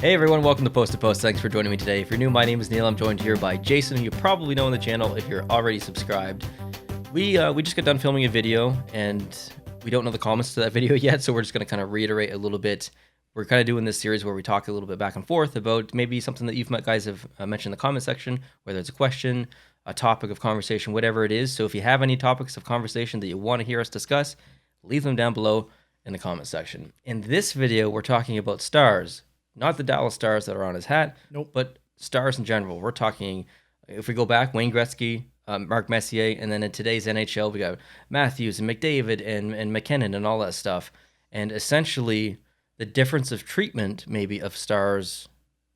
Hey everyone, welcome to Post to Post. Thanks for joining me today. If you're new, my name is Neil. I'm joined here by Jason, who you probably know on the channel if you're already subscribed. We just got done filming a video, and we don't know the comments to that video yet, so we're just going to kind of reiterate a little bit. We're kind of doing this series where we talk a little bit back and forth about maybe something that you guys have mentioned in the comment section, whether it's a question, a topic of conversation, whatever it is. So if you have any topics of conversation that you want to hear us discuss, leave them down below in the comment section. In this video, we're talking about stars. Not the Dallas Stars that are on his hat, Nope. But stars in general. We're talking, if we go back, Wayne Gretzky, Mark Messier, and then in today's NHL, we got Matthews and McDavid and McKinnon and all that stuff. And essentially, the difference of treatment, maybe, of stars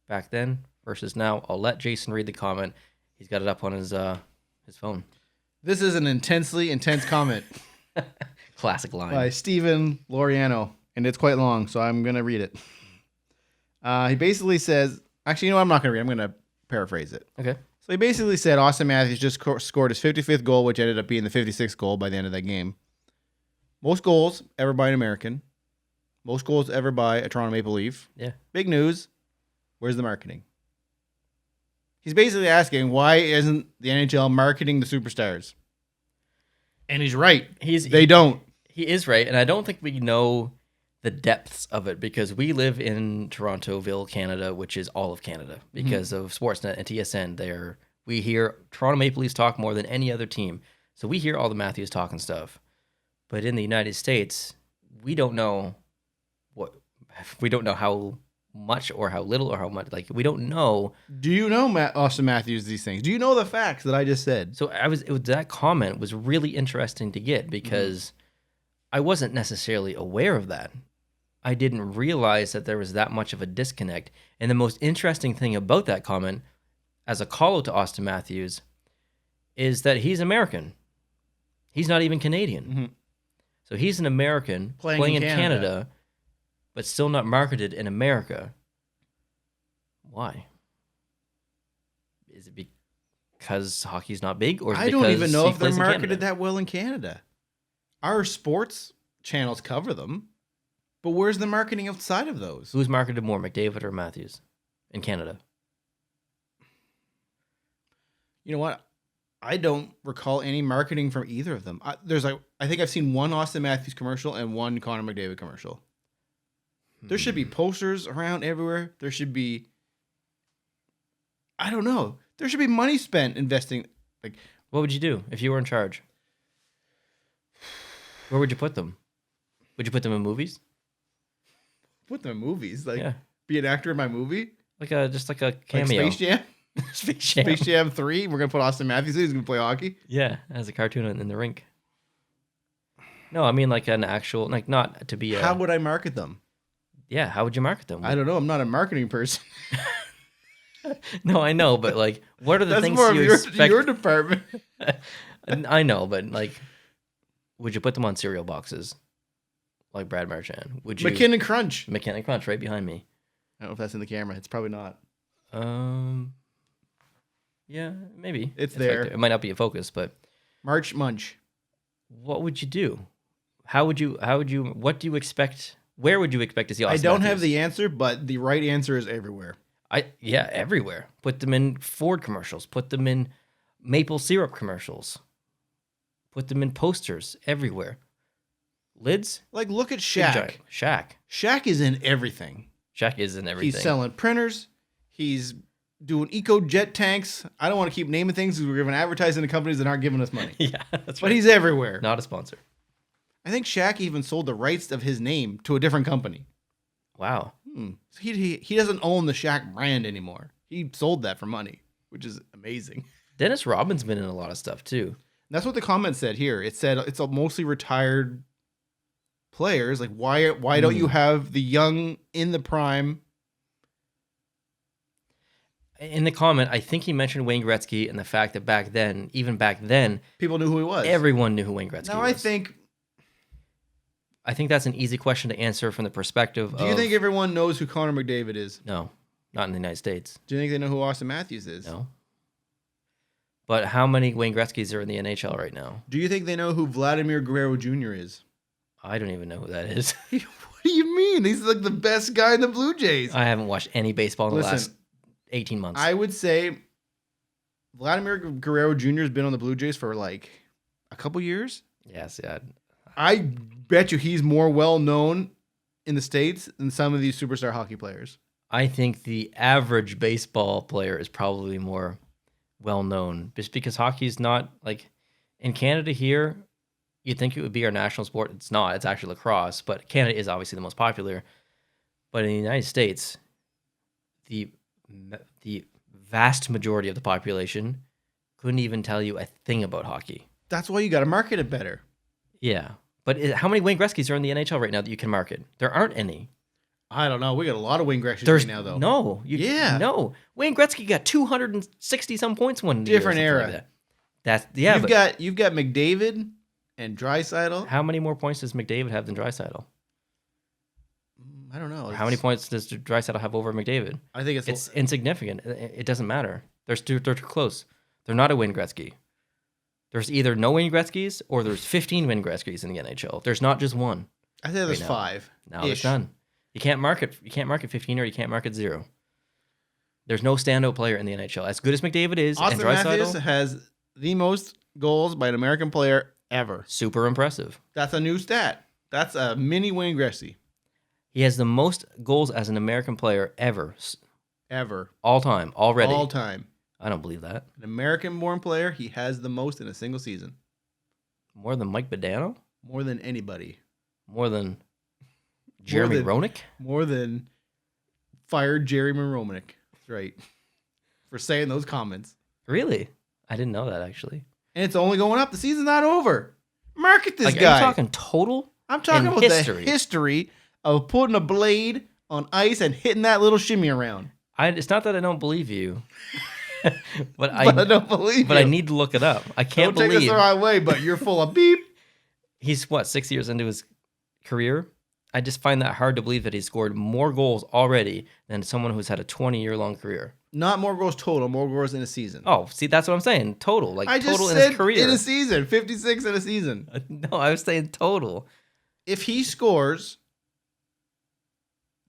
back then versus now. I'll let Jason read the comment. He's got it up on his phone. This is an intensely intense comment Classic line. by Stephen Loriano, and it's quite long, so I'm going to read it. He basically says, actually, you know what? I'm not going to read it. I'm going to paraphrase it. Okay. So he basically said Austin Matthews just scored his 55th goal, which ended up being the 56th goal by the end of that game. Most goals ever by an American. Most goals ever by a Toronto Maple Leaf. Yeah. Big news. Where's the marketing? He's basically asking, why isn't the NHL marketing the superstars? And he's right. They don't. He is right, and I don't think we know the depths of it because we live in Torontoville, Canada, which is all of Canada because of Sportsnet and TSN. We hear Toronto Maple Leafs talk more than any other team, so we hear all the Matthews talk and stuff. But in the United States, we don't know how much or how little or how much. Like, we don't know. Do you know Austin Matthews these things? Do you know the facts that I just said? So that comment was really interesting to get because I wasn't necessarily aware of that. I didn't realize that there was that much of a disconnect. And the most interesting thing about that comment, as a call-out to Austin Matthews, is that he's American. He's not even Canadian. Mm-hmm. So he's an American playing in Canada, but still not marketed in America. Why? Is it because hockey's not big? Or is it I don't even know if they're plays in marketed Canada? that well in Canada. Our sports channels cover them. But where's the marketing outside of those? Who's marketed more, McDavid or Matthews in Canada? You know what? I don't recall any marketing from either of them. I think I've seen one Austin Matthews commercial and one Connor McDavid commercial. There should be posters around everywhere. There should be, I don't know. There should be money spent investing. Like, what would you do if you were in charge? Where would you put them? Would you put them in movies? Put them in movies, like Yeah. be an actor in my movie, just like a cameo. like Space Jam, Space Jam. Space Jam 3. We're gonna put Austin Matthews in. He's gonna play hockey. Yeah, as a cartoon in the rink. No, I mean like an actual, like not to be. How would I market them? Yeah, how would you market them? I don't know. I'm not a marketing person. No, I know, but like, what are the That's things more you of expect? your department. I know, but like, would you put them on cereal boxes, like Brad Marchand? Would you? McKinnon Crunch. McKinnon Crunch, right behind me. I don't know if that's in the camera. It's probably not. Yeah, maybe It's right there. It might not be a focus, but March Munch. what would you do? What do you expect? Where would you expect to see Austin I don't Matthews? have the answer, but the right answer is everywhere. Everywhere. Put them in Ford commercials. Put them in maple syrup commercials. Put them in posters everywhere. Lids? Like, look at Shaq. Shaq. Shaq is in everything. Shaq is in everything. He's selling printers. He's doing eco jet tanks. I don't want to keep naming things because we're giving advertising to companies that aren't giving us money. Yeah, that's right. But he's everywhere. Not a sponsor. I think Shaq even sold the rights of his name to a different company. Wow. So he doesn't own the Shaq brand anymore. He sold that for money, which is amazing. Dennis Rodman's been in a lot of stuff too. That's what the comment said here. It said it's a mostly retired players. Like, why don't you have the young in the prime? In the comment, I think he mentioned Wayne Gretzky and the fact that even back then, People knew who he was. everyone knew who Wayne Gretzky Now, was. I think that's an easy question to answer from the perspective of... Do you think everyone knows who Connor McDavid is? No, not in the United States. Do you think they know who Austin Matthews is? No. But how many Wayne Gretzkys are in the NHL right now? Do you think they know who Vladimir Guerrero Jr. is? I don't even know who that is. What do you mean? He's like the best guy in the Blue Jays. I haven't watched any baseball in the Listen, last 18 months. I would say Vladimir Guerrero Jr. has been on the Blue Jays for like a couple years. Yes, yeah. I bet you he's more well known in the States than some of these superstar hockey players. I think the average baseball player is probably more well known just because hockey is not like in Canada here. You'd think it would be our national sport. It's not. It's actually lacrosse, but Canada is obviously the most popular. But in the United States, the vast majority of the population couldn't even tell you a thing about hockey. That's why you got to market it better. Yeah. But how many Wayne Gretzky's are in the NHL right now that you can market? There aren't any. I don't know. We got a lot of Wayne Gretzky's right now, though. No. No. Wayne Gretzky got 260 some points one year. Different era. You've got McDavid and Draisaitl. How many more points does McDavid have than Draisaitl? I don't know. How many points does Draisaitl have over McDavid? I think it's insignificant. It doesn't matter. They're too close. They're not a Wayne Gretzky. There's either no Wayne Gretzky's or there's 15 Wayne Gretzky's in the NHL. There's not just one. I think there's 5. No, there's none. You can't market 15 or you can't market 0. There's no standout player in the NHL. As good as McDavid is, Austin and Matthews Draisaitl has the most goals by an American player ever. Super impressive. That's a new stat. That's a mini Wayne Gretzky. He has the most goals as an American player ever. All time. Already. All time. I don't believe that. An American-born player, he has the most in a single season. More than Mike Badano? More than anybody. More than Jeremy Roenick? More than fired Jeremy Roenick. That's right. For saying those comments. Really? I didn't know that, actually. And it's only going up. The season's not over. Market this guy. Are you talking total? I'm talking about the history of putting a blade on ice and hitting that little shimmy around. It's not that I don't believe you. but I don't believe But I need to look it up. I can't believe. Don't take us the right way, but you're full of beep. He's, 6 years into his career? I just find that hard to believe that he's scored more goals already than someone who's had a 20-year-long career. Not more goals total, more goals in a season. Oh, see, that's what I'm saying. Total. Like, I total just in his career. In a season. 56 in a season. No, I was saying total. If he scores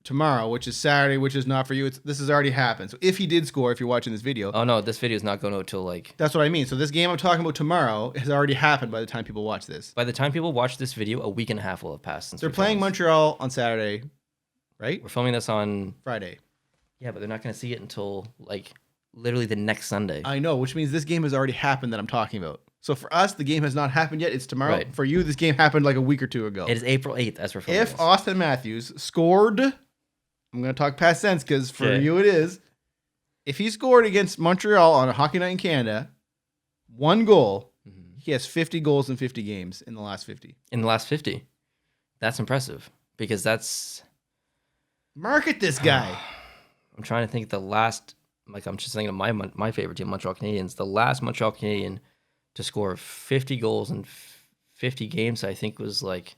tomorrow, which is Saturday, which is not for you, this has already happened. So if he did score, if you're watching this video. Oh, no, this video is not going out till like... That's what I mean. So this game I'm talking about tomorrow has already happened by the time people watch this. By the time people watch this video, a week and a half will have passed since they're playing Montreal on Saturday, right? We're filming this on... Friday. Yeah, but they're not going to see it until like literally the next Sunday. I know, which means this game has already happened that I'm talking about. So for us, the game has not happened yet. It's tomorrow. Right. For you, this game happened like a week or two ago. It is April 8th as we're filming If this. Austin Matthews scored... I'm going to talk past tense because for you it is. If he scored against Montreal on a hockey night in Canada, 1 goal, he has 50 goals in 50 games in the last 50. In the last 50. That's impressive because that's... Market this guy. I'm trying to think the last... Like, I'm just thinking of my favorite team, Montreal Canadiens. The last Montreal Canadian to score 50 goals in 50 games, I think was like...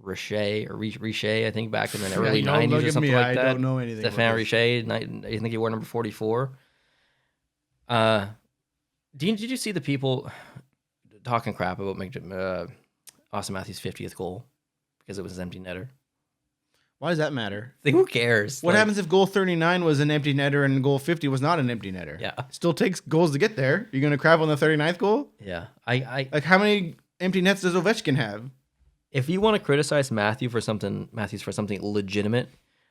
Richer, I think, back in the early 90s or something like that. I don't know anything. Stéphane Richer, I think he wore number 44. Dean, did you see the people talking crap about Austin Matthews' 50th goal because it was his empty netter? Why does that matter? Like, who cares? What happens if goal 39 was an empty netter and goal 50 was not an empty netter? Yeah. Still takes goals to get there. You're going to crap on the 39th goal? Yeah. Like, how many empty nets does Ovechkin have? If you want to criticize Matthews for something legitimate,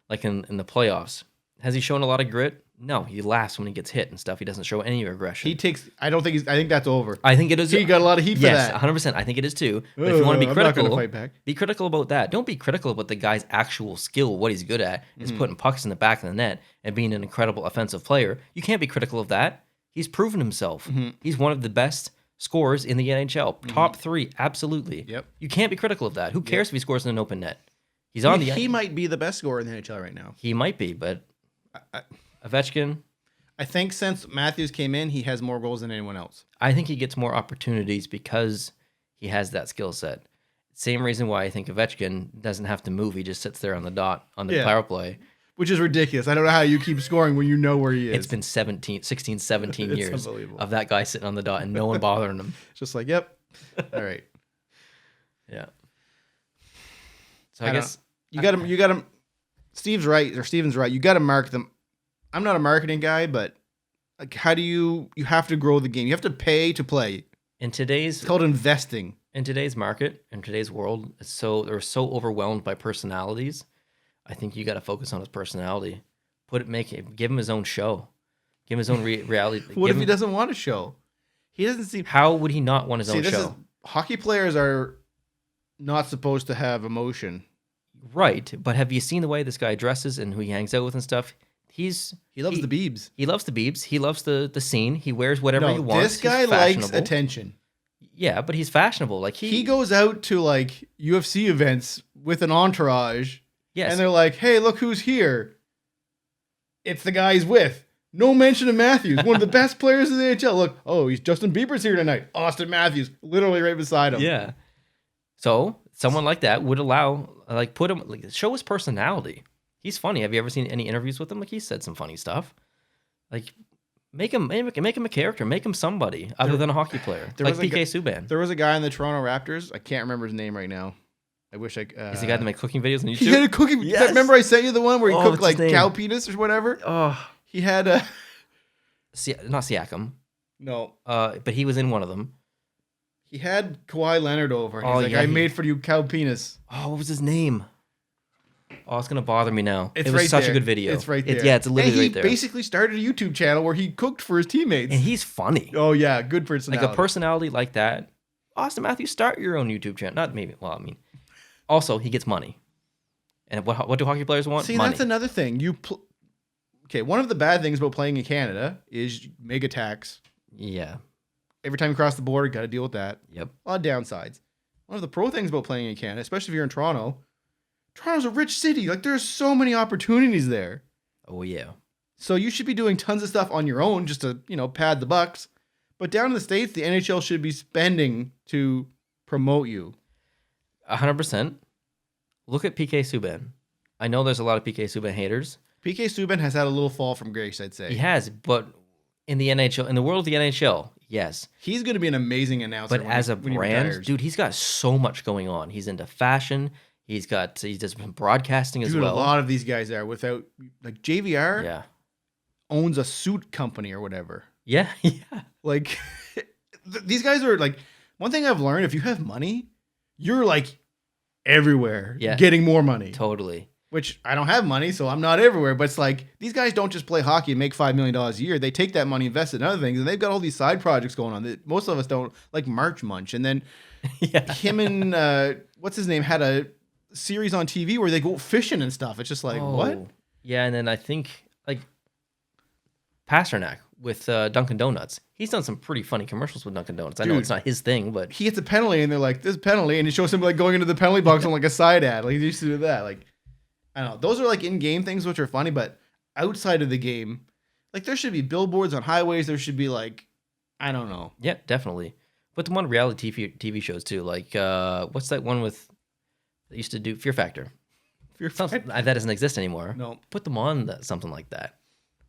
like in the playoffs, has he shown a lot of grit? No, he laughs when he gets hit and stuff. He doesn't show any aggression. I think that's over. I think it is. He got a lot of heat for that. Yes, 100%. I think it is too. But if you want to be critical, I'm not gonna fight back. Be critical about that. Don't be critical about the guy's actual skill, what he's good at, is putting pucks in the back of the net and being an incredible offensive player. You can't be critical of that. He's proven himself. He's one of the best scorers in the NHL. Top 3, absolutely. Yep. You can't be critical of that. Who cares if he scores in an open net? He's He might be the best scorer in the NHL right now. He might be, but Ovechkin... I think since Matthews came in, he has more goals than anyone else. I think he gets more opportunities because he has that skill set. Same reason why I think Ovechkin doesn't have to move. He just sits there on the dot on the power play. Which is ridiculous. I don't know how you keep scoring when you know where he is. It's been 16, 17 years of that guy sitting on the dot and no one bothering him. Just like, yep. All right. Yeah. So I guess you got to. Steven's right. You got to market them. I'm not a marketing guy, but like, how do you have to grow the game? You have to pay to play. It's called investing. In today's market, in today's world, they're so overwhelmed by personalities. I think you got to focus on his personality. Give him his own show. Give him his own reality. What if he doesn't want a show? He doesn't seem. How would he not want his own show? Hockey players are not supposed to have emotion. Right, but have you seen the way this guy dresses and who he hangs out with and stuff? He loves the Beebs. He loves the Beebs. He loves the scene. He wears whatever he wants. This guy likes attention. Yeah, but he's fashionable. Like he goes out to like UFC events with an entourage. Yes. And they're like, "Hey, look who's here." It's the guy he's with. No mention of Matthews, one of the best players in the NHL. Look, he's Justin Bieber's here tonight. Austin Matthews, literally right beside him. Yeah. So someone like that would allow, put him, show his personality. He's funny. Have you ever seen any interviews with him? Like, he said some funny stuff. Like, make him a character. Make him somebody other than a hockey player. Like PK Subban. There was a guy in the Toronto Raptors. I can't remember his name right now. I wish I. Is the guy that makes cooking videos on YouTube? He had a cooking. Yes. Remember I sent you the one where he cooked like cow penis or whatever. Oh, he had a. Not Siakam. No. But he was in one of them. He had Kawhi Leonard over. He's like, I made for you cow penis. Oh, what was his name? Oh, it's gonna bother me now. It was such a good video. It's right there. It's literally right there. He basically started a YouTube channel where he cooked for his teammates. And he's funny. Oh yeah, good personality. Like a personality like that. Austin Matthews, start your own YouTube channel. Not maybe. Well, I mean, also he gets money. And what do hockey players want? See, money. That's another thing. Okay, one of the bad things about playing in Canada is mega tax. Yeah. Every time you cross the border, got to deal with that. Yep. A lot of downsides. One of the pro things about playing in Canada, especially if you're in Toronto, Toronto's a rich city. Like, there's so many opportunities there. Oh, yeah. So you should be doing tons of stuff on your own just to, pad the bucks. But down in the States, the NHL should be spending to promote you. 100%. Look at PK Subban. I know there's a lot of PK Subban haters. PK Subban has had a little fall from grace, I'd say. He has, but in the NHL, in the world of the NHL, yes. He's going to be an amazing announcer. But as a brand, dude, he's got so much going on. He's into fashion. He does broadcasting as well. A lot of these guys are without, like JVR. Yeah. Owns a suit company or whatever. Yeah, yeah. Like, these guys are like, one thing I've learned, if you have money, you're like everywhere getting more money. Totally. Which I don't have money, so I'm not everywhere. But it's like, these guys don't just play hockey and make $5 million a year. They take that money, invest it in other things, and they've got all these side projects going on that most of us don't, like March Munch. And then him and, what's his name, had a series on TV where they go fishing and stuff. It's just like, what? Yeah, and then I think, like, Pasternak with Dunkin' Donuts. He's done some pretty funny commercials with Dunkin' Donuts. I know it's not his thing, but he gets a penalty, and they're like, "This penalty," and it shows him like going into the penalty box on like a side ad. Like he used to do that. Like, I don't know. Those are like in-game things which are funny, but outside of the game, like there should be billboards on highways. There should be like, I don't know. Yeah, definitely. But the one reality TV shows too. Like, what's that one with that used to do Fear Factor? Fear Factor. That doesn't exist anymore. No. Put them on something like that.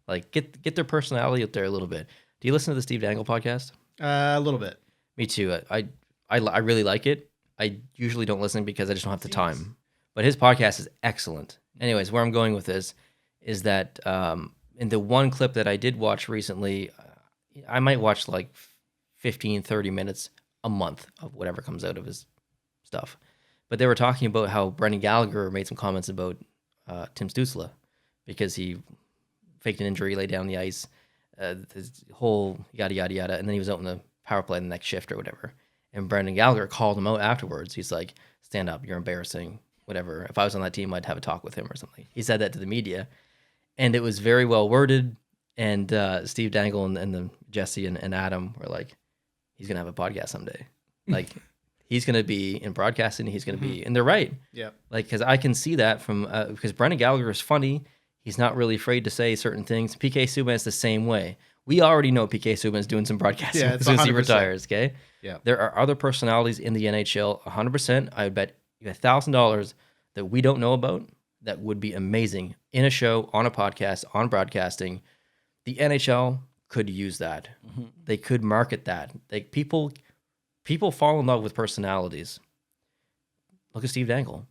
Like get their personality out there a little bit. Do you listen to the Steve Dangle podcast? A little bit. Me too. I really like it. I usually don't listen because I just don't have the time. But his podcast is excellent. Anyways, where I'm going with this is that in the one clip that I did watch recently, I might watch like 15, 30 minutes a month of whatever comes out of his stuff. But they were talking about how Brendan Gallagher made some comments about Tim Stützle because he faked an injury, laid down the ice, his whole yada, yada, yada. And then he was out in the power play in the next shift or whatever. And Brendan Gallagher called him out afterwards. He's like, stand up, you're embarrassing, whatever. If I was on that team, I'd have a talk with him or something. He said that to the media. And it was very well worded. And Steve Dangle and the Jesse and Adam were like, he's going to have a podcast someday. Like, he's going to be in broadcasting. He's going to be, and they're right. Yeah. Like, because I can see that from, because Brendan Gallagher is funny. He's not really afraid to say certain things. PK Subban is the same way. We already know PK Subban is doing some broadcasting as soon as he retires, okay? Yeah. There are other personalities in the NHL, 100%. I would bet you $1,000 that we don't know about that would be amazing in a show, on a podcast, on broadcasting. The NHL could use that. Mm-hmm. They could market that. Like people fall in love with personalities. Look at Steve Dangle.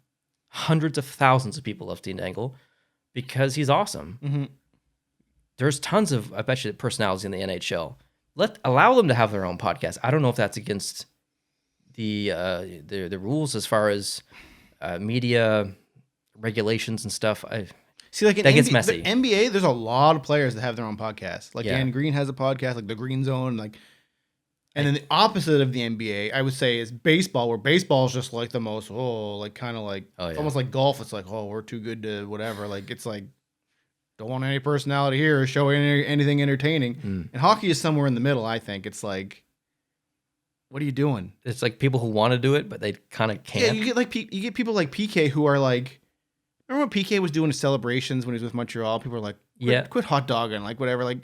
hundreds of thousands of people love Dean Dangle because he's awesome. Mm-hmm. There's tons of, I bet you, personalities in the NHL. Allow them to have their own podcast. I don't know if that's against the rules as far as media regulations and stuff. See, like that gets messy. The NBA, there's a lot of players that have their own podcasts. Like Yeah. Dan Green has a podcast, like the Green Zone, like. And then the opposite of the NBA, I would say, is baseball, where baseball is just like the most, it's almost like golf. It's like, oh, we're too good to whatever. Like, it's like, don't want any personality here, show anything entertaining. And hockey is somewhere in the middle, I think. It's like, what are you doing? It's like people who want to do it, but they kind of can't. Yeah, you get people like PK who are like, remember when PK was doing his celebrations when he was with Montreal? People were like, quit hot dogging, like whatever, like,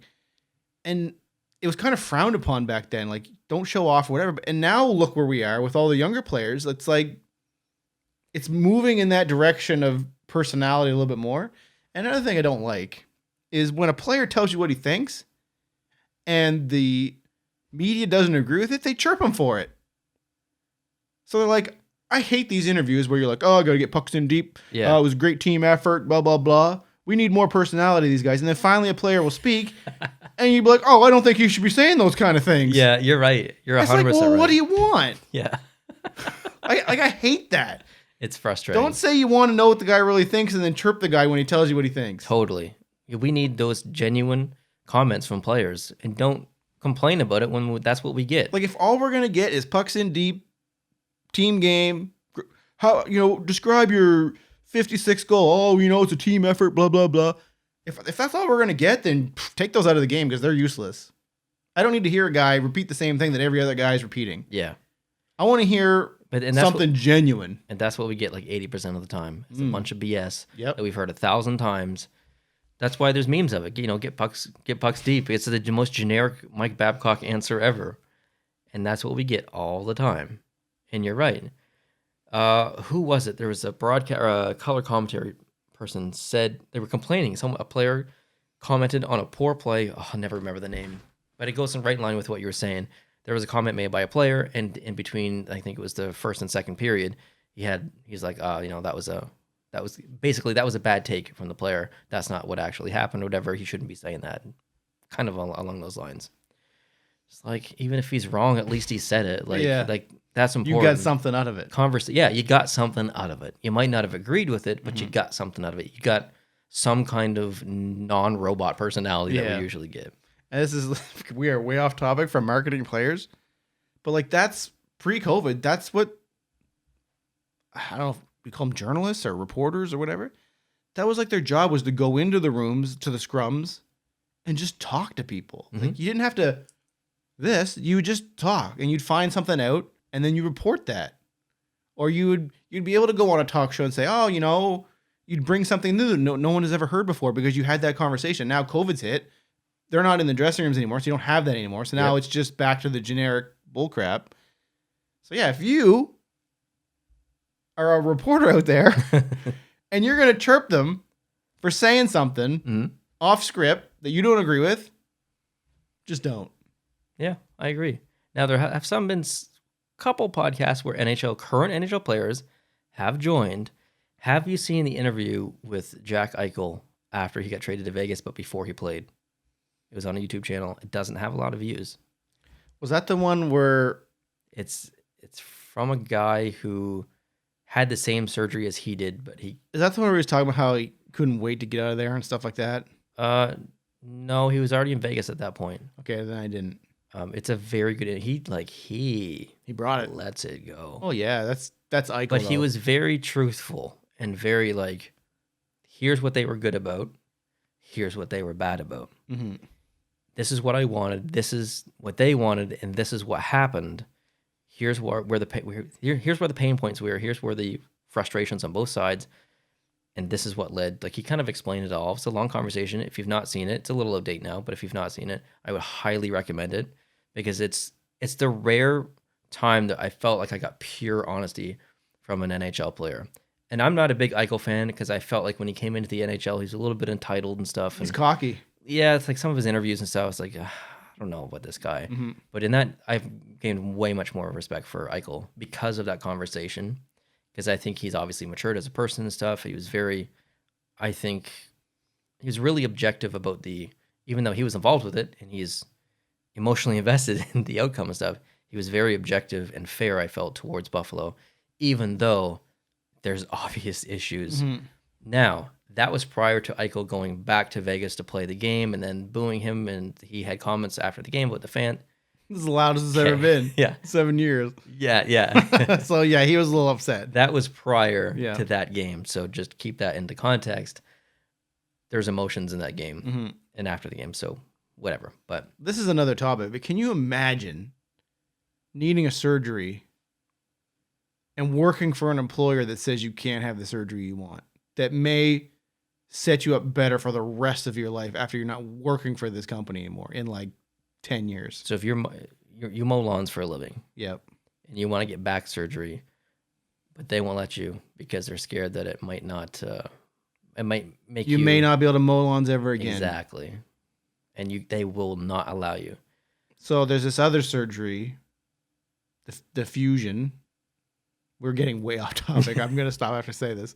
and it was kind of frowned upon back then, like don't show off or whatever. And now look where we are with all the younger players. It's like it's moving in that direction of personality a little bit more. And another thing I don't like is when a player tells you what he thinks and the media doesn't agree with it, they chirp him for it. So they're like, I hate these interviews where you're like, oh, I got to get pucks in deep. Yeah. It was a great team effort, blah, blah, blah. We need more personality, these guys. And then finally a player will speak and you'd be like, oh, I don't think you should be saying those kind of things. Yeah, you're right. You're 100% like, well, right. what do you want? Yeah. I hate that. It's frustrating. Don't say you want to know what the guy really thinks and then chirp the guy when he tells you what he thinks. Totally. We need those genuine comments from players and don't complain about it when that's what we get. Like if all we're going to get is pucks in deep, team game, how, describe your 56 goal. Oh, it's a team effort, blah, blah, blah. If that's all we're going to get, then take those out of the game because they're useless. I don't need to hear a guy repeat the same thing that every other guy is repeating. Yeah. I want to hear something genuine. And that's what we get like 80% of the time. It's a bunch of BS that we've heard 1,000 times. That's why there's memes of it. Get pucks deep. It's the most generic Mike Babcock answer ever. And that's what we get all the time. And you're right. Who was it? There was a color commentary person said they were complaining. A player commented on a poor play. Oh, I'll never remember the name, but it goes right in line with what you were saying. There was a comment made by a player, and in between, I think it was the first and second period, he's like, that was a bad take from the player. That's not what actually happened, or whatever. He shouldn't be saying that. Kind of along those lines. It's like, even if he's wrong, at least he said it. Like that's important. You got something out of it. Yeah, you got something out of it. You might not have agreed with it, but you got something out of it. You got some kind of non-robot personality that we usually get. And we are way off topic from marketing players, but like that's pre-COVID. That's what, I don't know if we call them journalists or reporters or whatever. That was like their job, was to go into the rooms, to the scrums, and just talk to people. Mm-hmm. Like you didn't have to you would just talk and you'd find something out and then you report that. Or you'd be able to go on a talk show and say, oh, you'd bring something new no one has ever heard before because you had that conversation. Now COVID's hit. They're not in the dressing rooms anymore, so you don't have that anymore. So now it's just back to the generic bullcrap. So yeah, if you are a reporter out there and you're going to chirp them for saying something off script that you don't agree with, just don't. Yeah, I agree. Now, there have been a couple podcasts where current NHL players have joined. Have you seen the interview with Jack Eichel after he got traded to Vegas, but before he played? It was on a YouTube channel. It doesn't have a lot of views. Was that the one where it's from a guy who had the same surgery as he did, but is that the one where he was talking about how he couldn't wait to get out of there and stuff like that? No, he was already in Vegas at that point. Okay, then I didn't. It's a very good. He brought it. Lets it go. Oh yeah, that's Eichel. But he was very truthful and very like, here's what they were good about, here's what they were bad about. Mm-hmm. This is what I wanted. This is what they wanted, and this is what happened. Here's where the pain points were. Here's where the frustrations on both sides, and this is what led. Like he kind of explained it all. It's a long conversation. If you've not seen it, it's a little out of date now. But if you've not seen it, I would highly recommend it because it's the rare time that I felt like I got pure honesty from an NHL player. And I'm not a big Eichel fan because I felt like when he came into the NHL, he's a little bit entitled and stuff. He's cocky. Yeah, it's like some of his interviews and stuff. It's like, I don't know about this guy. But in that, I've gained way much more respect for Eichel because of that conversation. because I think he's obviously matured as a person and stuff. He was I think he was really objective about even though he was involved with it and he's emotionally invested in the outcome and stuff, he was very objective and fair, I felt, towards Buffalo, even though there's obvious issues. Mm-hmm. Now, that was prior to Eichel going back to Vegas to play the game and then booing him, and he had comments after the game about the fan. This is the loudest it's ever been. Yeah. 7 years. Yeah. So, yeah, he was a little upset. That was prior to that game, so just keep that into context. There's emotions in that game and after the game, so whatever. But this is another topic, but can you imagine needing a surgery and working for an employer that says you can't have the surgery you want, that may set you up better for the rest of your life after you're not working for this company anymore in like 10 years. So if you mow lawns for a living, yep, and you want to get back surgery, but they won't let you because they're scared that it might not, it might make you may not be able to mow lawns ever again. Exactly, and they will not allow you. So there's this other surgery, the fusion. We're getting way off topic. I'm gonna stop after I say this,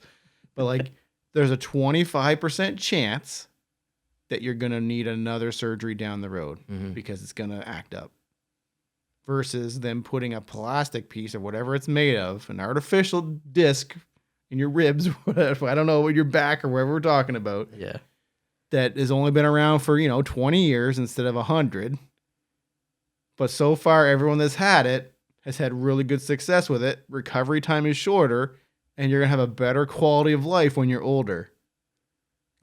but like, there's a 25% chance that you're going to need another surgery down the road because it's going to act up, versus them putting a plastic piece or whatever it's made of, an artificial disc in your ribs, whatever, I don't know, your back or wherever we're talking about. Yeah. That has only been around for, 20 years instead of 100. But so far, everyone that's had it has had really good success with it. Recovery time is shorter, and you're going to have a better quality of life when you're older.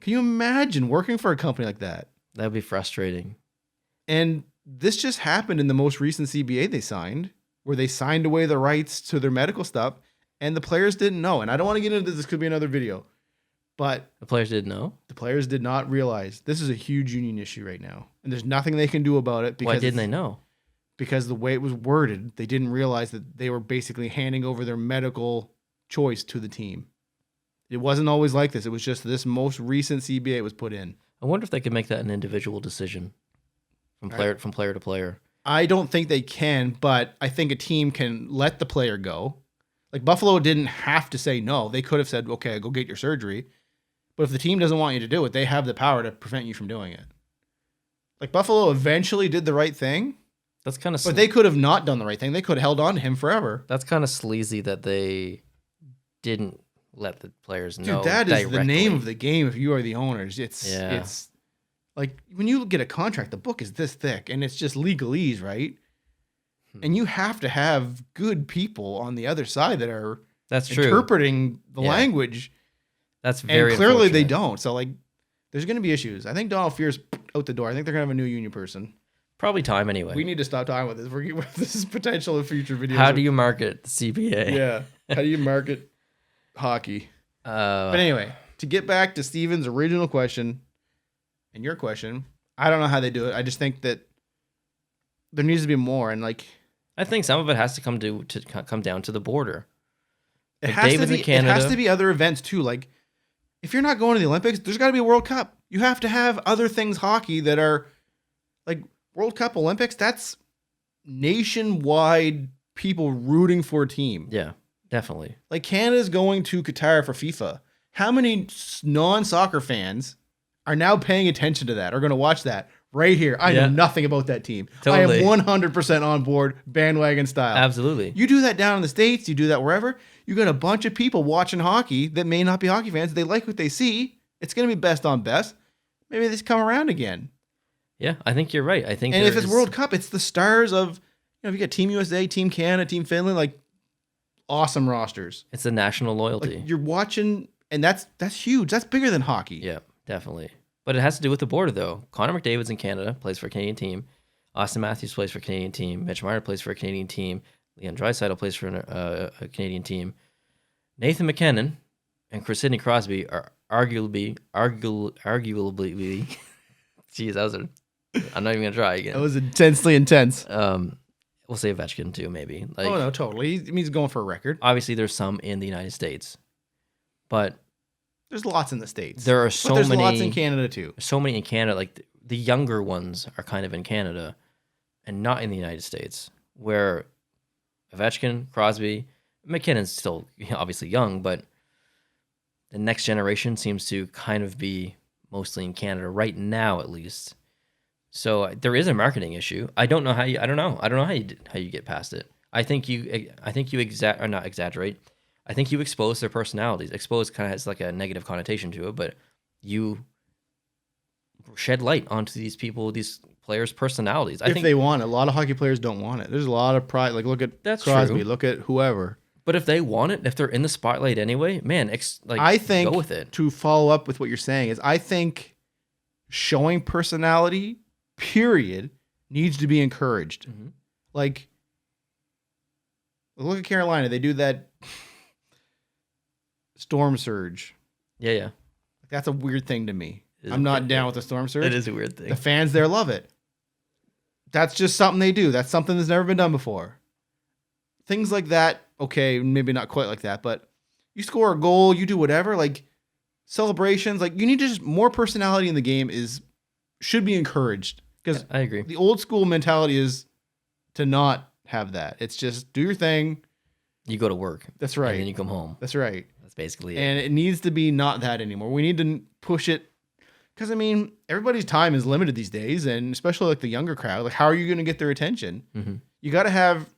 Can you imagine working for a company like that? That'd be frustrating. And this just happened in the most recent CBA they signed, where they signed away the rights to their medical stuff, and the players didn't know. And I don't want to get into this. This could be another video. But the players didn't know? The players did not realize this is a huge union issue right now. And there's nothing they can do about it. Why didn't they know? Because the way it was worded, they didn't realize that they were basically handing over their medical choice to the team. It wasn't always like this. It was just this most recent CBA was put in. I wonder if they could make that an individual decision from player to player. I don't think they can, but I think a team can let the player go. Like Buffalo didn't have to say no. They could have said, okay, go get your surgery. But if the team doesn't want you to do it, they have the power to prevent you from doing it. Like Buffalo eventually did the right thing. That's kind of, but they could have not done the right thing. They could have held on to him forever. That's kind of sleazy that they didn't let the players know. Dude, that is the name of the game. If you are the owners, it's like when you get a contract, the book is this thick, and it's just legalese, right? And you have to have good people on the other side that are interpreting the language. That's very and clearly they don't. So like, there's going to be issues. I think Donald Fear's out the door. I think they're going to have a new union person. Probably time anyway. We need to stop talking about this. This is potential in future videos. How do you market the CBA? Yeah. How do you market hockey? But anyway, to get back to Steven's original question and your question, I don't know how they do it. I just think that there needs to be more. And like, I think some of it has to come down to the border. It has to be other events too. Like, if you're not going to the Olympics, there's got to be a World Cup. You have to have other things hockey that are like World Cup, Olympics. That's nationwide people rooting for a team. Yeah, definitely. Like Canada's going to Qatar for FIFA. How many non-soccer fans are now paying attention to that, are going to watch that right here? I know nothing about that team. Totally. I am 100% on board, bandwagon style. Absolutely. You do that down in the States, you do that wherever, you got a bunch of people watching hockey that may not be hockey fans. They like what they see. It's going to be best on best. Maybe they just come around again. Yeah, I think you're right. I think, and if it's World Cup, it's the stars of, if you got Team USA, Team Canada, Team Finland, like awesome rosters. It's the national loyalty. Like, you're watching, and that's huge. That's bigger than hockey. Yeah, definitely. But it has to do with the border, though. Connor McDavid's in Canada, plays for a Canadian team. Austin Matthews plays for a Canadian team. Mitch Marner plays for a Canadian team. Leon Draisaitl plays for a Canadian team. Nathan McKinnon and Sidney Crosby are arguably. Jeez, I'm not even gonna try again. That was intensely intense. We'll say Ovechkin too, maybe. Like, oh no, totally. He means going for a record. Obviously, there's some in the United States, but there's lots in the States. There are so many. There's lots in Canada too. So many in Canada. Like the younger ones are kind of in Canada, and not in the United States, where Ovechkin, Crosby, McKinnon's still obviously young, but the next generation seems to kind of be mostly in Canada right now, at least. So there is a marketing issue. I don't know how you. I don't know how you get past it. I think you not exaggerate. I think you expose their personalities. Expose kind of has like a negative connotation to it, but you shed light onto these people, these players' personalities. I If think they want it. A lot of hockey players don't want it. There's a lot of pride. Like, look at That's Crosby. true. Look at whoever. But if they want it, if they're in the spotlight anyway, man, I think, go with it. to follow up with what you're saying, is I think showing personality, period, needs to be encouraged. Mhm. Like, look at Carolina. They do that storm surge. Yeah. That's a weird thing to me. It is I'm a not weird down thing. with the storm surge. It is a weird thing. The fans there love it. That's just something they do. That's something that's never been done before. Things like that, okay, maybe not quite like that, but you score a goal, you do whatever, like celebrations, like you need just more personality in the game should be encouraged. Because I agree. the old school mentality is to not have that. It's just do your thing. You go to work. That's right. And then you come home. That's right. That's basically it. And it needs to be not that anymore. We need to push it. Because, I mean, everybody's time is limited these days, and especially like the younger crowd. Like, how are you going to get their attention? Mm-hmm. You got to have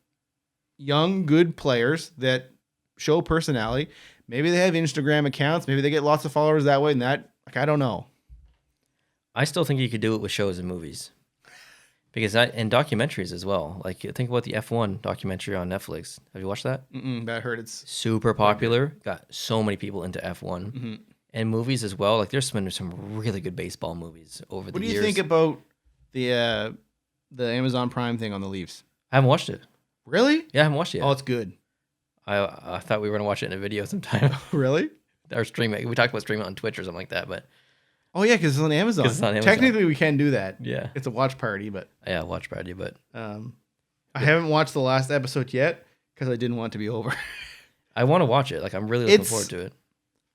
young, good players that show personality. Maybe they have Instagram accounts. Maybe they get lots of followers that way. And that, like, I don't know. I still think you could do it with shows and movies. Because and documentaries as well. Like, think about the F1 documentary on Netflix. Have you watched that? I heard it's Super popular. Got so many people into F1. Mm-hmm. And movies as well. Like, there's been some really good baseball movies over the years. What do you think about the Amazon Prime thing on the Leafs? I haven't watched it. Really? Yeah, I haven't watched it yet. Oh, it's good. I thought we were going to watch it in a video sometime. Really? Or stream it. We talked about streaming it on Twitch or something like that, but Oh, yeah, because it's on Amazon. 'Cause it's on Amazon. Technically, we can do that. yeah. It's a watch party, but Yeah, watch party, but I haven't watched the last episode yet because I didn't want it to be over. I want to watch it. Like, I'm really looking It's- forward to it.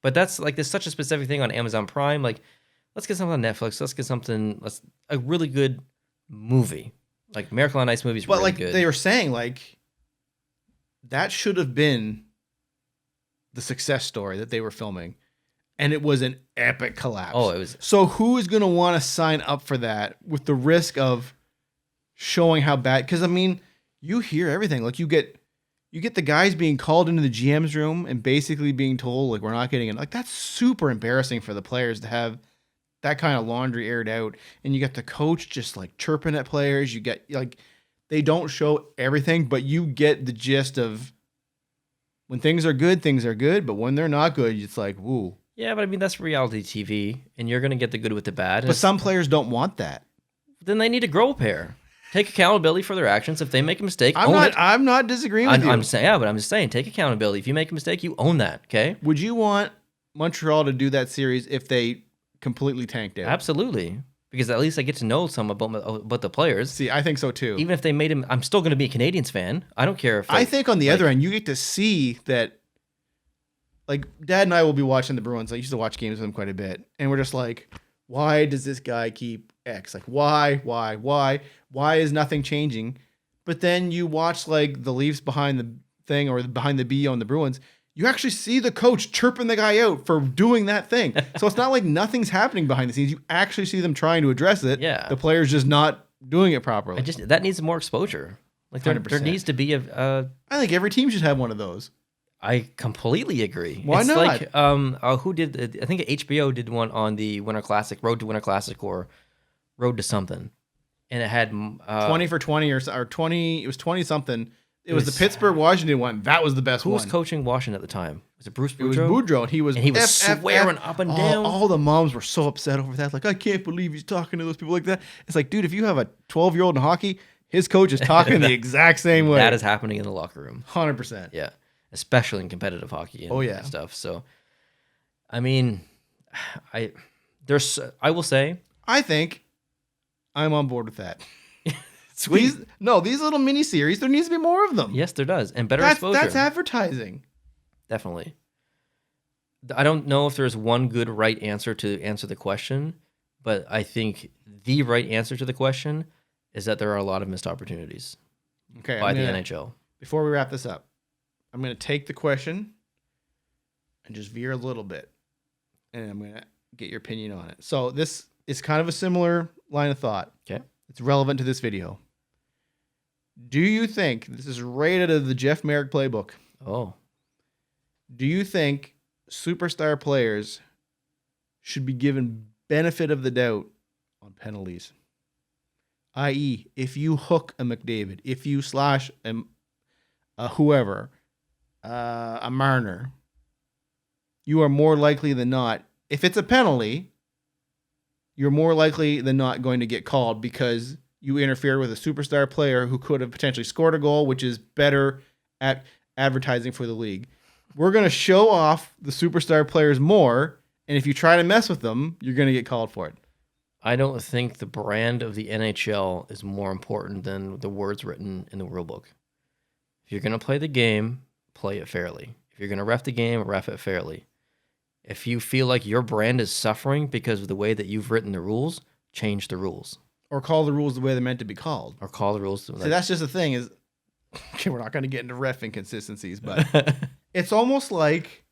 But that's like, there's such a specific thing on Amazon Prime. Like, let's get something on Netflix. Let's get a really good movie. Like, Miracle on Ice movies But really like good. they were saying, like that should have been the success story that they were filming, and it was an epic collapse. Oh, it was. So who is going to want to sign up for that with the risk of showing how bad? Because I mean, you hear everything. Like you get the guys being called into the GM's room and basically being told like we're not getting it. Like that's super embarrassing for the players to have that kind of laundry aired out. And you get the coach just like chirping at players. You get like they don't show everything, but you get the gist of when things are good, but when they're not good, it's like woo. Yeah, but I mean, that's reality TV, and you're going to get the good with the bad. But some players don't want that. Then they need to grow a pair. Take accountability for their actions. If they make a mistake, own it. I'm not disagreeing with you. I'm saying, yeah, but I'm just saying, take accountability. If you make a mistake, you own that. Okay. Would you want Montreal to do that series if they completely tanked out? Absolutely, because at least I get to know some about the players. See, I think so too. Even if they made him, I'm still going to be a Canadians fan. I don't care if I think on the other end, you get to see that. Like Dad and I will be watching the Bruins. I used to watch games with them quite a bit, and we're just like, why does this guy keep X? Like, why is nothing changing? But then you watch like the Leafs behind the thing or behind the B on the Bruins. You actually see the coach chirping the guy out for doing that thing. So it's not like nothing's happening behind the scenes. You actually see them trying to address it. Yeah. The player's just not doing it properly. that needs more exposure. Like there 100%. needs to be I think every team should have one of those. I completely agree. Why it's not? Like, who did? I think HBO did one on the Winter Classic, Road to Winter Classic, or Road to something, and it had 20 for 20 or 20. It was 20 something. It was the Pittsburgh Washington one. That was the best Who one. was coaching Washington at the time? Was it Bruce Boudreau? It was Boudreau, and he was swearing up and down. All the moms were so upset over that. Like, I can't believe he's talking to those people like that. It's like, dude, if you have a 12-year-old in hockey, his coach is talking the exact same way. That is happening in the locker room. 100%. Yeah, especially in competitive hockey. And, and stuff. So, I mean, I will say, I think I'm on board with that. Sweet. These little mini series, there needs to be more of them. Yes, there does, and better exposure. That's advertising. Definitely. I don't know if there's one good right answer to answer the question, but I think the right answer to the question is that there are a lot of missed opportunities by the NHL. Before we wrap this up, I'm going to take the question and just veer a little bit. And I'm going to get your opinion on it. So this is kind of a similar line of thought. Okay. It's relevant to this video. Do you think, this is right out of the Jeff Merrick playbook. Oh. Do you think superstar players should be given benefit of the doubt on penalties? I.e., if you hook a McDavid, if you slash a whoever, a Marner, you are more likely than not, if it's a penalty, you're more likely than not going to get called because you interfered with a superstar player who could have potentially scored a goal, which is better at advertising for the league. We're going to show off the superstar players more, and if you try to mess with them, you're going to get called for it. I don't think the brand of the NHL is more important than the words written in the rule book. If you're going to play the game, play it fairly. If you're going to ref the game, ref it fairly. If you feel like your brand is suffering because of the way that you've written the rules, change the rules. Or call the rules the way they're meant to be called. Or call the rules. So that's just the thing is, okay, we're not going to get into ref inconsistencies, but it's almost like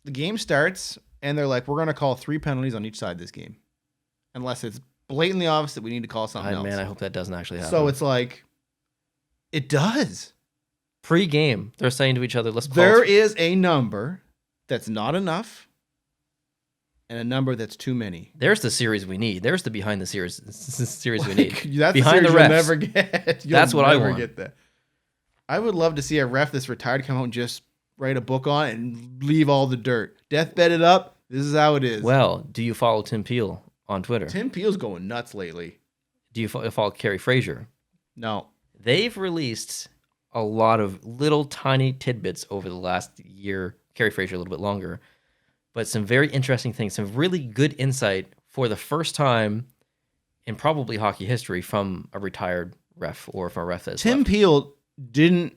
the game starts and they're like, we're going to call 3 penalties on each side of this game. Unless it's blatantly obvious that we need to call something else. Man, I hope that doesn't actually happen. So it's like, it does. Pre-game, they're saying to each other, let's call. There is a number that's not enough and a number that's too many. There's the series we need. There's the behind the series we need. That's behind the series refs. you'll never get. That's what I want. Get that. I would love to see a ref that's retired come out and just write a book on it and leave all the dirt. Deathbed it up. This is how it is. Well, do you follow Tim Peel on Twitter? Tim Peel's going nuts lately. Do you follow Carrie Frazier? No. They've released a lot of little tiny tidbits over the last year. Carrie Frazier a little bit longer. But some very interesting things, some really good insight for the first time in probably hockey history from a retired ref or from a ref that's Tim left. Peel didn't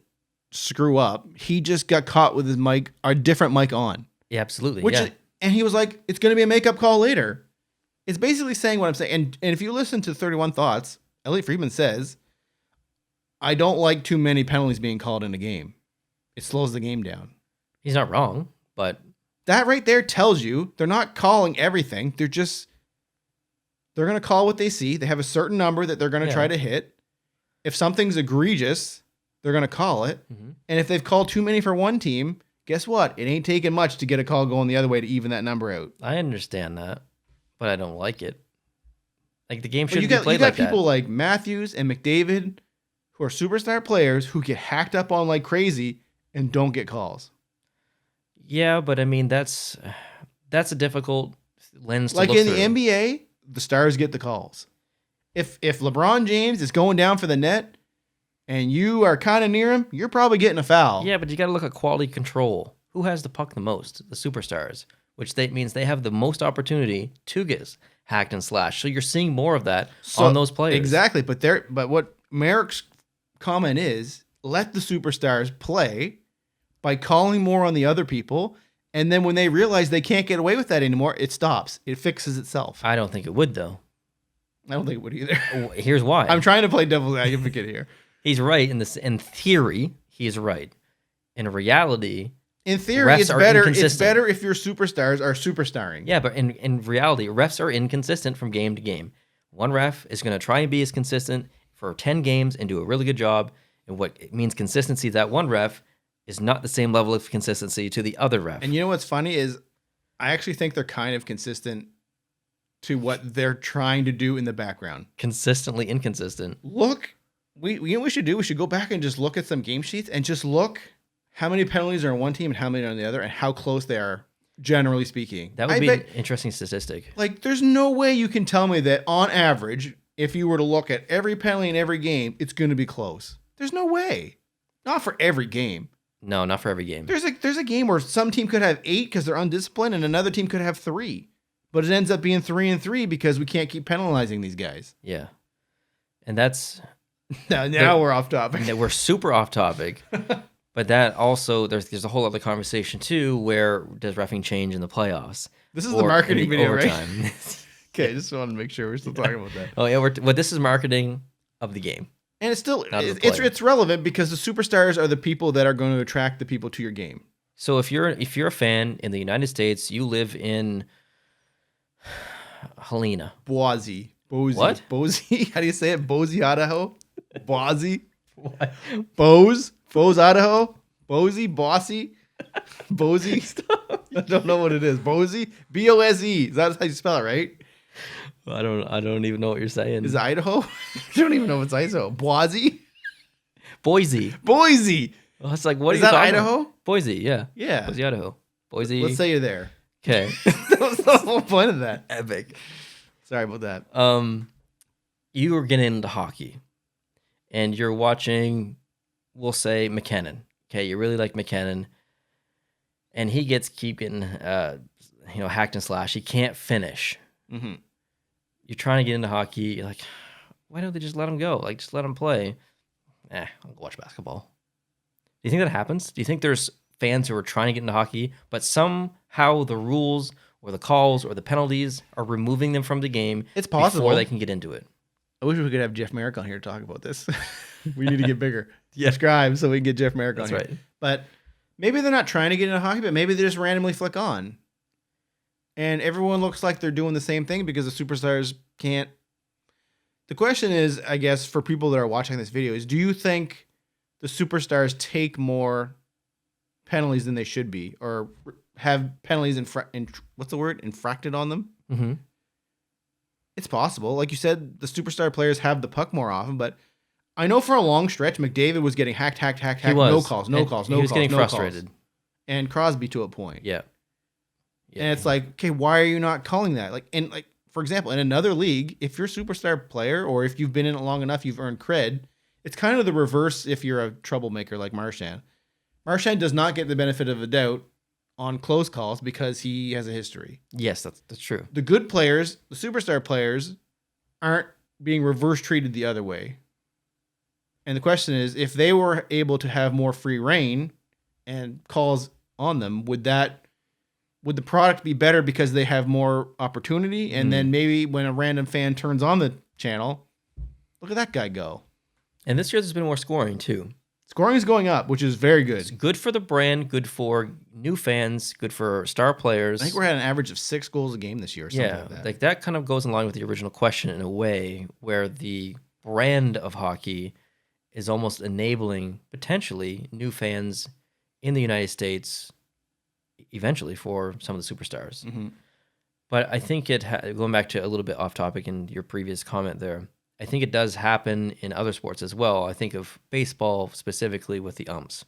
screw up. He just got caught with his mic, a different mic on. Yeah, absolutely. And he was like, it's going to be a makeup call later. It's basically saying what I'm saying. And if you listen to 31 Thoughts, Elliot Friedman says, I don't like too many penalties being called in a game. It slows the game down. He's not wrong, but that right there tells you they're not calling everything. They're going to call what they see. They have a certain number that they're going to try to hit. If something's egregious, they're going to call it. Mm-hmm. And if they've called too many for one team, guess what? It ain't taking much to get a call going the other way to even that number out. I understand that, but I don't like it. Like the game shouldn't be played like that. You got people like Matthews and McDavid who are superstar players who get hacked up on like crazy and don't get calls. Yeah, but I mean that's a difficult lens to look through. Like in the NBA, the stars get the calls. If LeBron James is going down for the net and you are kind of near him, you're probably getting a foul. Yeah, but you got to look at quality control. Who has the puck the most? The superstars, which means they have the most opportunity to get hacked and slashed. So you're seeing more of that on those players. Exactly, but what Merrick's comment is, let the superstars play by calling more on the other people, and then when they realize they can't get away with that anymore, it stops. It fixes itself. I don't think it would, though. I don't think it would either. Here's why. I'm trying to play devil's advocate here. He's right in theory. He's right. In reality, in theory, it's better. It's better if your superstars are superstarring. Yeah, but in reality, refs are inconsistent from game to game. One ref is going to try and be as consistent for 10 games and do a really good job. And what it means consistency, that one ref is not the same level of consistency to the other ref. And you know what's funny is I actually think they're kind of consistent to what they're trying to do in the background. Consistently inconsistent. Look, we know what we should do? We should go back and just look at some game sheets and just look how many penalties are on one team and how many are on the other and how close they are, generally speaking. That would be an interesting statistic. Like, there's no way you can tell me that on average, if you were to look at every penalty in every game, it's going to be close. There's no way. Not for every game. No, not for every game. There's a game where some team could have 8 because they're undisciplined and another team could have 3. But it ends up being 3-3 because we can't keep penalizing these guys. Yeah. And that's... Now we're off topic. We're super off topic. But that also, there's a whole other conversation too, where does reffing change in the playoffs? This is the marketing video, overtime. Right? Okay, just wanted to make sure we're still talking about that. Oh yeah, this is marketing of the game. And it's still not of the player. it's relevant because the superstars are the people that are going to attract the people to your game. So if you're a fan in the United States, you live in Helena. Boise. What? Boise? How do you say it? Boise, Idaho? Boise? What? Bose, Idaho? Boise? Bossy? Boise? I don't know what it is. Boise? B-O-S-E. Is that how you spell it, right? I don't even know what you're saying. Is it Idaho? I don't even know if it's Idaho. Boise? Boise. Boise. Well, it's like, what Is are you that talking Idaho? about? Boise, yeah. Yeah. Boise, Idaho. Boise. Let's say you're there. Okay. That was the whole point of that. Epic. Sorry about that. You were getting into hockey, and you're watching, we'll say, McKinnon. Okay, you really like McKinnon, and he keep getting hacked and slashed. He can't finish. Mm-hmm. You're trying to get into hockey. You're like, why don't they just let him go? Like, just let him play. I'll go watch basketball. Do you think that happens? Do you think there's fans who are trying to get into hockey, but somehow the rules or the calls or the penalties are removing them from the game? It's possible before they can get into it. I wish we could have Jeff Merrick on here to talk about this. We need to get bigger. Yeah. Subscribe so we can get Jeff Merrick on That's here. right. But maybe they're not trying to get into hockey, but maybe they just randomly flick on. And everyone looks like they're doing the same thing because the superstars can't. The question is, I guess, for people that are watching this video is, do you think the superstars take more penalties than they should be, or have penalties what's the word? Infracted on them? Mm-hmm. It's possible. Like you said, the superstar players have the puck more often, but I know for a long stretch, McDavid was getting hacked. He was. No calls. He was getting frustrated. And Crosby to a point. Yeah. And it's like, okay, why are you not calling that? For example, in another league, if you're a superstar player or if you've been in it long enough, you've earned cred. It's kind of the reverse if you're a troublemaker like Marchand. Marchand does not get the benefit of the doubt on close calls because he has a history. Yes, that's true. The good players, the superstar players, aren't being reverse treated the other way. And the question is, if they were able to have more free reign and calls on them, would the product be better because they have more opportunity? And then maybe when a random fan turns on the channel, look at that guy go. And this year there's been more scoring too. Scoring is going up, which is very good. It's good for the brand, good for new fans, good for star players. I think we're at an average of 6 goals a game this year or something like that. That kind of goes in line with the original question in a way, where the brand of hockey is almost enabling potentially new fans in the United States eventually for some of the superstars. Mm-hmm. But I think going back to a little bit off topic in your previous comment there, I think it does happen in other sports as well. I think of baseball specifically with the umps.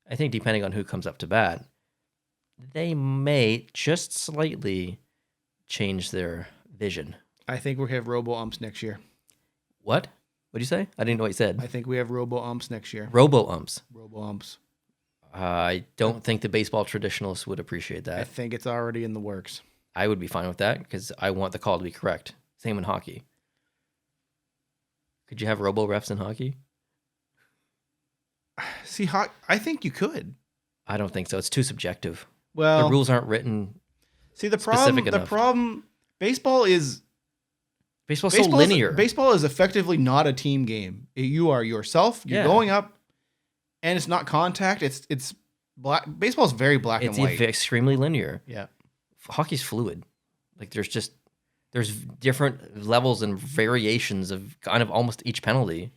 I think depending on who comes up to bat, they may just slightly change their vision. I think we have robo-umps next year. What? What'd you say? I didn't know what you said. I think we have robo-umps next year. Robo-umps. Robo-umps. I don't think the baseball traditionalists would appreciate that. I think it's already in the works. I would be fine with that because I want the call to be correct. Same in hockey. Could you have robo-refs in hockey? See, I think you could. I don't think so. It's too subjective. Well, the rules aren't written. See, the specific enough. problem, baseball's so linear. Baseball is effectively not a team game. You are yourself. You're going up, and it's not contact. It's black. Baseball is very black and white. It's extremely linear. Yeah. Hockey's fluid. Like there's different levels and variations of kind of almost each penalty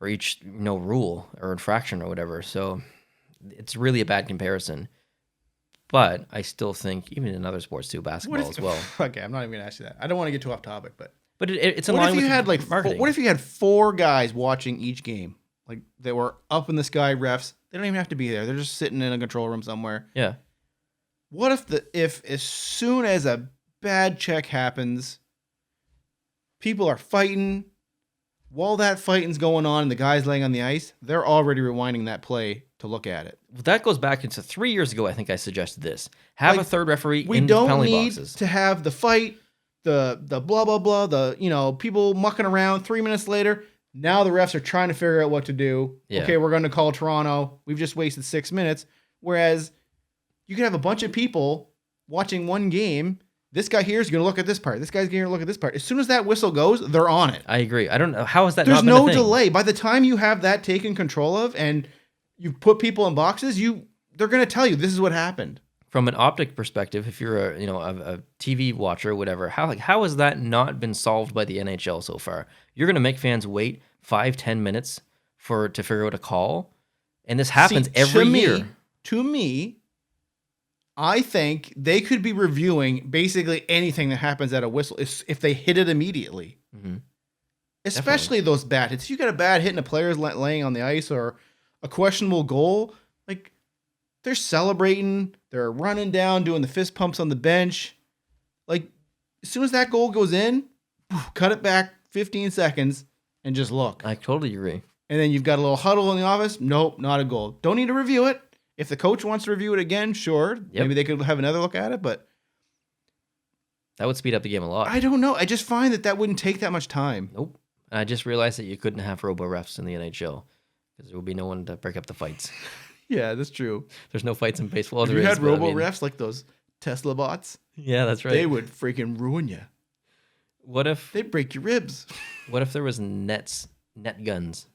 or each rule or infraction or whatever. So it's really a bad comparison. But I still think even in other sports too, basketball as well. Okay, I'm not even gonna ask you that. I don't want to get too off topic, but it's in line with marketing. What if you had 4 guys watching each game, like they were up in the sky refs? They don't even have to be there. They're just sitting in a control room somewhere. Yeah. What if as soon as a bad check happens, people are fighting, while that fighting's going on and the guy's laying on the ice, they're already rewinding that play to look at it. Well, that goes back into 3 years ago. I think I suggested this. Have a third referee in the penalty boxes. We don't need to have the fight, the blah blah blah, the people mucking around. 3 minutes later, now the refs are trying to figure out what to do. Yeah. Okay, we're going to call Toronto. We've just wasted 6 minutes. Whereas you could have a bunch of people watching one game. This guy here is going to look at this part. This guy's going to look at this part. As soon as that whistle goes, they're on it. I agree. I don't know. How is that There's not been a no thing? delay. By the time you have that taken control of and you put people in boxes, they're going to tell you this is what happened. From an optic perspective, if you're a TV watcher or whatever, how has that not been solved by the NHL so far? You're going to make fans wait 5-10 minutes to figure out a call, and this happens every year. To me, I think they could be reviewing basically anything that happens at a whistle if they hit it immediately. Mm-hmm. Especially those bad hits. If you got a bad hit and a player's laying on the ice or a questionable goal, like they're celebrating, they're running down, doing the fist pumps on the bench. Like as soon as that goal goes in, cut it back 15 seconds and just look. I totally agree. And then you've got a little huddle in the office. Nope, not a goal. Don't need to review it. If the coach wants to review it again, sure. Yep. Maybe they could have another look at it, but that would speed up the game a lot. I don't know. I just find that wouldn't take that much time. Nope. I just realized that you couldn't have robo-refs in the NHL because there would be no one to break up the fights. Yeah, that's true. There's no fights in baseball. If you had robo-refs like those Tesla bots, yeah, that's right. They would freaking ruin you. What if they'd break your ribs? What if there was net guns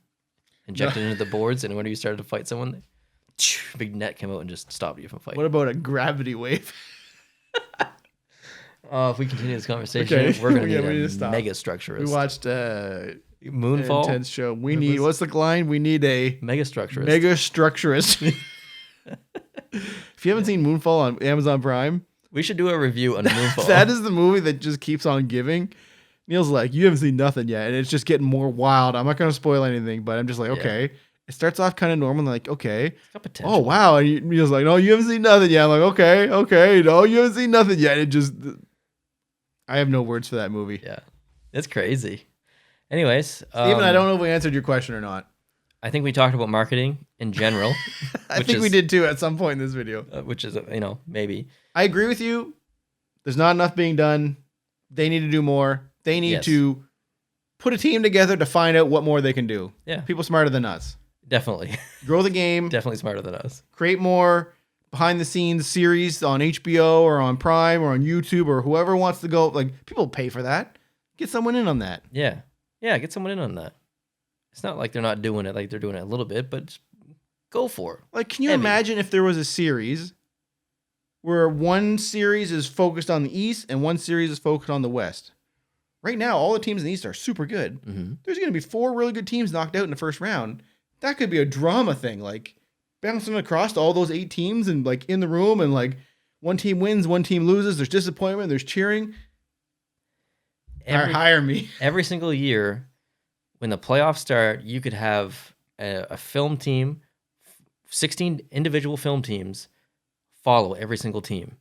injected into the boards, and when you started to fight someone, big net came out and just stopped you from fighting? What about a gravity wave? If we continue this conversation, we're going to need a mega structurist. We watched Moonfall. Intense show. We need, what's the line? We need a mega structurist. Mega structurist. If you haven't seen Moonfall on Amazon Prime, we should do a review on Moonfall. That is the movie that just keeps on giving. Neil's like, you haven't seen nothing yet, and it's just getting more wild. I'm not going to spoil anything, but I'm just like, okay. Yeah. It starts off kind of normal, and like, okay. It's got potential. Oh, wow. And Neil's like, no, you haven't seen nothing yet. I'm like, okay. No, you haven't seen nothing yet. It just, I have no words for that movie. Yeah. It's crazy. Anyways. Steven, I don't know if we answered your question or not. I think we talked about marketing in general. I think we did too at some point in this video. Which is, maybe. I agree with you. There's not enough being done. They need to do more. They need to put a team together to find out what more they can do. Yeah. People smarter than us. Definitely. Grow the game. Definitely smarter than us. Create more behind the scenes series on HBO or on Prime or on YouTube or whoever wants to go. Like, people pay for that. Get someone in on that. Yeah. Yeah, get someone in on that. It's not like they're not doing it, like they're doing it a little bit, but just go for it. Like, can you imagine if there was a series where one series is focused on the East and one series is focused on the West? Right now, all the teams in the East are super good. Mm-hmm. There's going to be 4 really good teams knocked out in the first round. That could be a drama thing, like bouncing across to all those 8 teams and like in the room, and like one team wins, one team loses. There's disappointment, there's cheering. Hire me. Every single year, when the playoffs start, you could have a film team, 16 individual film teams follow every single team.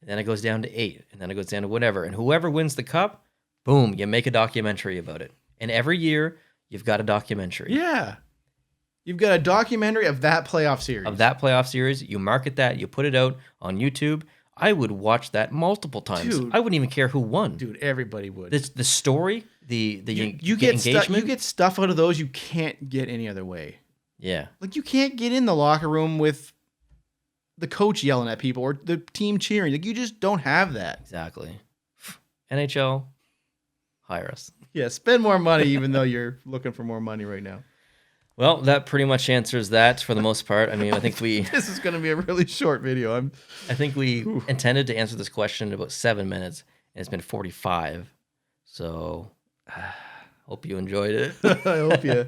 And then it goes down to 8, and then it goes down to whatever. And whoever wins the cup, boom, you make a documentary about it. And every year, you've got a documentary. Yeah. You've got a documentary of that playoff series. You market that, you put it out on YouTube. I would watch that multiple times. Dude, I wouldn't even care who won. Dude, everybody would. The story, the you get engagement. You get stuff out of those you can't get any other way. Yeah. Like, you can't get in the locker room with the coach yelling at people or the team cheering. Like, you just don't have that. Exactly. NHL, hire us. Yeah, spend more money even though you're looking for more money right now. Well, that pretty much answers that for the most part. I mean, I think this is going to be a really short video. I think we intended to answer this question in about 7 minutes, and it's been 45. So, hope you enjoyed it. I hope you.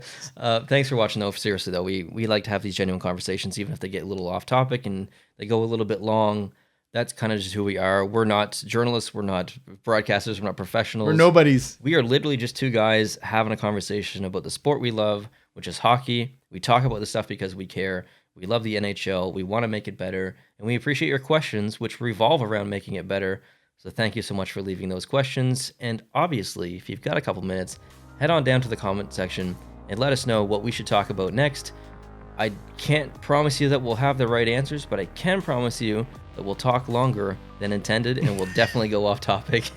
Thanks for watching, though. Seriously, though, we like to have these genuine conversations, even if they get a little off topic and they go a little bit long. That's kind of just who we are. We're not journalists. We're not broadcasters. We're not professionals. We're nobodies. We are literally just 2 guys having a conversation about the sport we love, which is hockey. We talk about this stuff because we care. We love the NHL. We want to make it better. And we appreciate your questions, which revolve around making it better. So thank you so much for leaving those questions. And obviously, if you've got a couple minutes, head on down to the comment section and let us know what we should talk about next. I can't promise you that we'll have the right answers, but I can promise you that we'll talk longer than intended, and we'll definitely go off topic.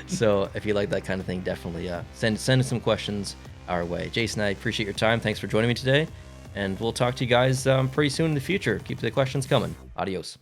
So if you like that kind of thing, definitely send some questions our way. Jason, I appreciate your time. Thanks for joining me today, and we'll talk to you guys pretty soon in the future. Keep the questions coming. Adios.